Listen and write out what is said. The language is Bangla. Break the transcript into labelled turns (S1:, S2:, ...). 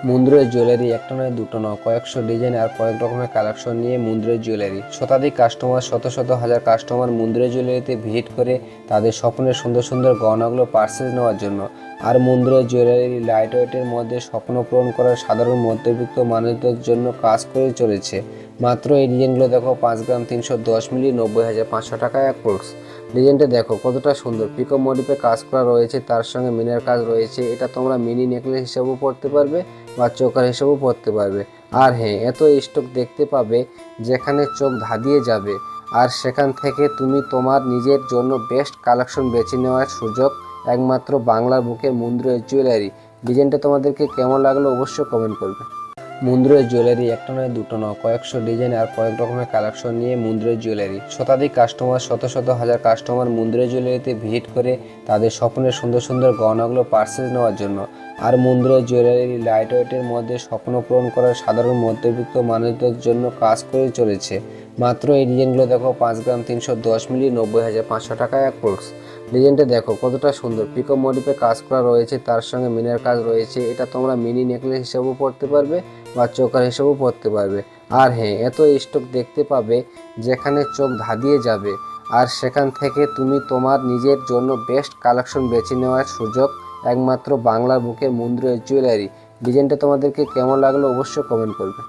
S1: মুন্দ্রের জুয়েলারি একটা নয় দুটো নয় কয়েকশো ডিজাইন আর কয়েক রকমের কালেকশন নিয়ে মুন্দ্রের জুয়েলারি শতাধিক কাস্টমার শত শত হাজার কাস্টমার মুন্দ্রের জুয়েলারিতে ভিজিট করে তাদের স্বপ্নের সুন্দর সুন্দর গহনাগুলো পার্সেল নেওয়ার জন্য। আর মুন্দ্রের জুয়েলারি লাইট ওয়েটের মধ্যে স্বপ্ন পূরণ করার সাধারণ মধ্যবিত্ত মানুষদের জন্য কাজ করে চলেছে। মাত্র এই ডিজাইনগুলো দেখো 5 গ্রাম 310 মিলি 90,500 টাকা অ্যাপ্রক্স। ডিজাইনটা দেখো কতটা সুন্দর, পিকো মোটিফে কাজ করা রয়েছে, তার সঙ্গে মিনার কাজ রয়েছে। এটা তোমরা মিনি নেকলেস হিসেবেও পরতে পারবে বা চোকার হিসেবেও পরতে পারবে। আর হ্যাঁ, এত স্টক দেখতে পাবে যেখানে চোখ ধাঁধিয়ে যাবে। আর সেখান থেকে তুমি তোমার নিজের জন্য বেস্ট কালেকশন বেছে নেওয়ার সুযোগ একমাত্র বাংলার বুকের মুন্দ্রের জুয়েলারি। ডিজাইনটা তোমাদেরকে কেমন লাগলো অবশ্যই কমেন্ট করবে। মুন্দ্রের জুয়েলারি একটা নয় দুটো নয় কয়েকশো ডিজাইন আর কয়েক রকমের কালেকশন নিয়ে মুন্দ্রের জুয়েলারি শতাধিক কাস্টমার শত শত হাজার কাস্টমার মুন্দ্রের জুয়েলারিতে ভিজিট করে তাদের স্বপ্নের সুন্দর সুন্দর গহনাগুলো পার্সেল নেওয়ার জন্য। আর মুন্দ্রের জুয়েলারি লাইট ওয়েটের মধ্যে স্বপ্ন পূরণ করার সাধারণ মধ্যবিত্ত মানুষদের জন্য কাজ করে চলেছে। মাত্র এই ডিজাইনগুলো দেখো 5 গ্রাম 310 মিলি 90,500 টাকা অ্যাপ্রক্স। ডিজাইনটা দেখো কতটা সুন্দর, পিকো মোটিফে কাজ করা রয়েছে, তার সঙ্গে মিনার কাজ রয়েছে। এটা তোমরা মিনি নেকলেস হিসেবেও পরতে পারবে বা চোকার হিসেবেও পরতে পারবে। আর হ্যাঁ, এত স্টক দেখতে পাবে যেখানে চোখ ধাঁধিয়ে যাবে। আর সেখান থেকে তুমি তোমার নিজের জন্য বেস্ট কালেকশন বেছে নেওয়ার সুযোগ একমাত্র বাংলার বুকের মুন্দ্রের জুয়েলারি। ডিজাইনটা তোমাদেরকে কেমন লাগলো অবশ্যই কমেন্ট করবে।